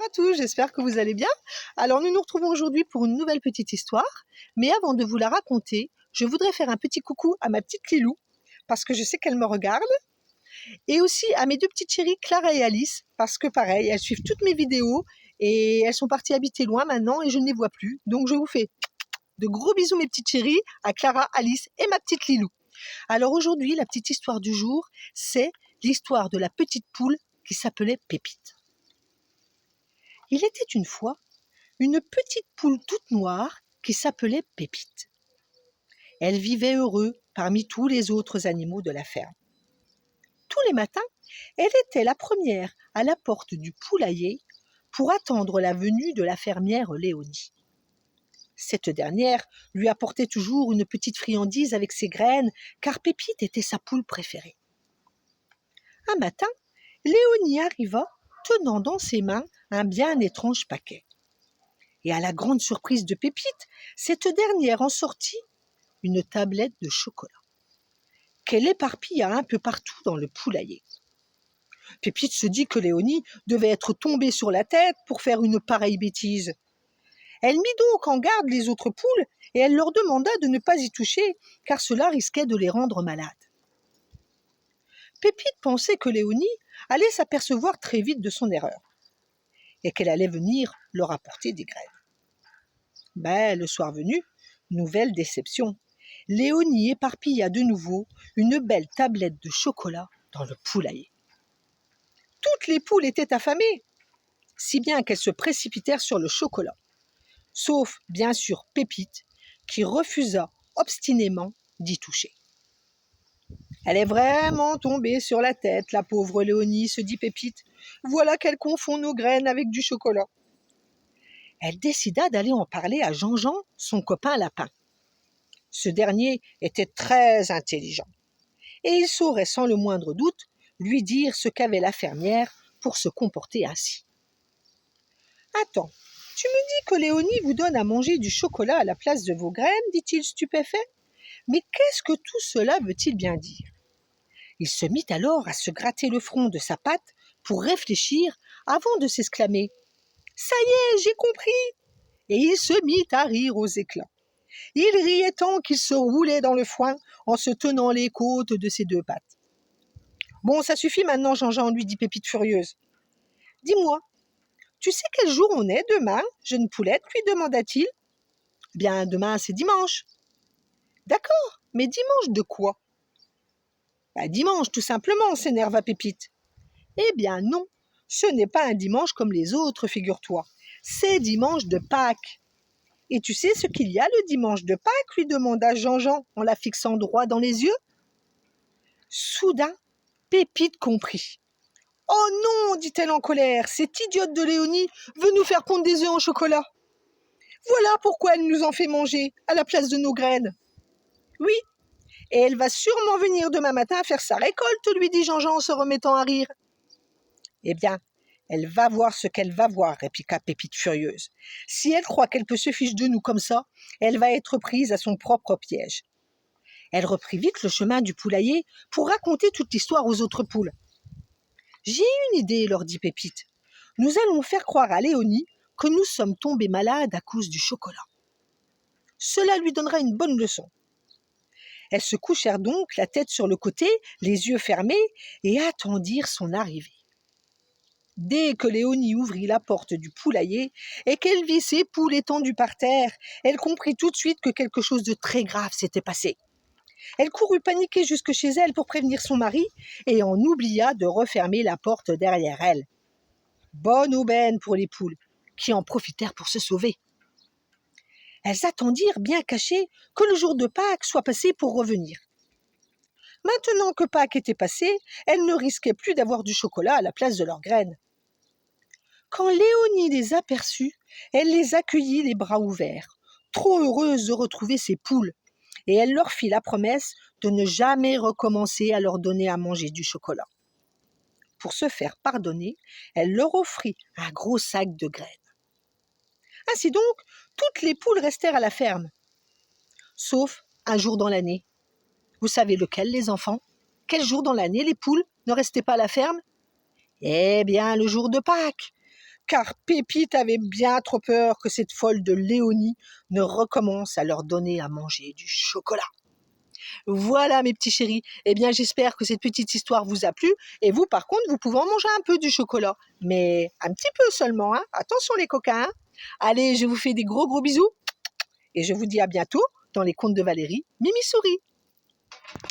à tous, j'espère que vous allez bien. Alors nous nous retrouvons aujourd'hui pour une nouvelle petite histoire, mais avant de vous la raconter, je voudrais faire un petit coucou à ma petite Lilou, parce que je sais qu'elle me regarde, et aussi à mes deux petites chéries Clara et Alice, parce que pareil, elles suivent toutes mes vidéos, et elles sont parties habiter loin maintenant et je ne les vois plus. Donc je vous fais de gros bisous mes petites chéries, à Clara, Alice et ma petite Lilou. Alors aujourd'hui, la petite histoire du jour, c'est l'histoire de la petite poule qui s'appelait Pépite. Il était une fois une petite poule toute noire qui s'appelait Pépite. Elle vivait heureux parmi tous les autres animaux de la ferme. Tous les matins, elle était la première à la porte du poulailler pour attendre la venue de la fermière Léonie. Cette dernière lui apportait toujours une petite friandise avec ses graines, car Pépite était sa poule préférée. Un matin, Léonie arriva tenant dans ses mains un bien étrange paquet. Et à la grande surprise de Pépite, cette dernière en sortit une tablette de chocolat, qu'elle éparpilla un peu partout dans le poulailler. Pépite se dit que Léonie devait être tombée sur la tête pour faire une pareille bêtise. Elle mit donc en garde les autres poules et elle leur demanda de ne pas y toucher, car cela risquait de les rendre malades. Pépite pensait que Léonie allait s'apercevoir très vite de son erreur et qu'elle allait venir leur apporter des graines. Mais le soir venu, nouvelle déception. Léonie éparpilla de nouveau une belle tablette de chocolat dans le poulailler. Toutes les poules étaient affamées, si bien qu'elles se précipitèrent sur le chocolat, sauf bien sûr Pépite, qui refusa obstinément d'y toucher. Elle est vraiment tombée sur la tête, la pauvre Léonie, se dit Pépite. Voilà qu'elle confond nos graines avec du chocolat. Elle décida d'aller en parler à Jean-Jean, son copain lapin. Ce dernier était très intelligent, et il saurait sans le moindre doute lui dire ce qu'avait la fermière pour se comporter ainsi. « Attends, tu me dis que Léonie vous donne à manger du chocolat à la place de vos graines, dit-il stupéfait. Mais qu'est-ce que tout cela veut-il bien dire ?» Il se mit alors à se gratter le front de sa patte pour réfléchir avant de s'exclamer « Ça y est, j'ai compris !» Et il se mit à rire aux éclats. Il riait tant qu'il se roulait dans le foin en se tenant les côtes de ses deux pattes. « Bon, ça suffit maintenant, Jean-Jean, lui dit Pépite furieuse. « Dis-moi, tu sais quel jour on est demain, jeune poulette, lui demanda-t-il. « Bien, demain, c'est dimanche. »« D'accord, mais dimanche de quoi ?»« Dimanche, tout simplement, s'énerva Pépite. »« Eh bien non, ce n'est pas un dimanche comme les autres, figure-toi. C'est dimanche de Pâques. »« Et tu sais ce qu'il y a le dimanche de Pâques ?» lui demanda Jean-Jean en la fixant droit dans les yeux. Soudain, Pépite comprit. « Oh non !» dit-elle en colère, « cette idiote de Léonie veut nous faire pondre des œufs en chocolat. Voilà pourquoi elle nous en fait manger à la place de nos graines. »« Oui, et elle va sûrement venir demain matin faire sa récolte, lui dit Jean-Jean en se remettant à rire. »« Eh bien, elle va voir ce qu'elle va voir, répliqua Pépite furieuse. Si elle croit qu'elle peut se fiche de nous comme ça, elle va être prise à son propre piège. » Elle reprit vite le chemin du poulailler pour raconter toute l'histoire aux autres poules. « J'ai une idée, leur dit Pépite. Nous allons faire croire à Léonie que nous sommes tombés malades à cause du chocolat. Cela lui donnera une bonne leçon. » Elles se couchèrent donc la tête sur le côté, les yeux fermés, et attendirent son arrivée. Dès que Léonie ouvrit la porte du poulailler et qu'elle vit ses poules étendues par terre, elle comprit tout de suite que quelque chose de très grave s'était passé. Elle courut paniquer jusque chez elle pour prévenir son mari et en oublia de refermer la porte derrière elle. Bonne aubaine pour les poules, qui en profitèrent pour se sauver. Elles attendirent bien cachées que le jour de Pâques soit passé pour revenir. Maintenant que Pâques était passé, elles ne risquaient plus d'avoir du chocolat à la place de leurs graines. Quand Léonie les aperçut, elle les accueillit les bras ouverts, trop heureuse de retrouver ses poules, et elle leur fit la promesse de ne jamais recommencer à leur donner à manger du chocolat. Pour se faire pardonner, elle leur offrit un gros sac de graines. Ainsi donc, toutes les poules restèrent à la ferme, sauf un jour dans l'année. Vous savez lequel, les enfants? Quel jour dans l'année les poules ne restaient pas à la ferme? Eh bien, le jour de Pâques, car Pépite avait bien trop peur que cette folle de Léonie ne recommence à leur donner à manger du chocolat. Voilà mes petits chéris, eh bien j'espère que cette petite histoire vous a plu, et vous par contre vous pouvez en manger un peu du chocolat, mais un petit peu seulement, hein. Attention les coquins, hein. Allez, je vous fais des gros bisous, et je vous dis à bientôt dans les contes de Valérie, Mimi Souris.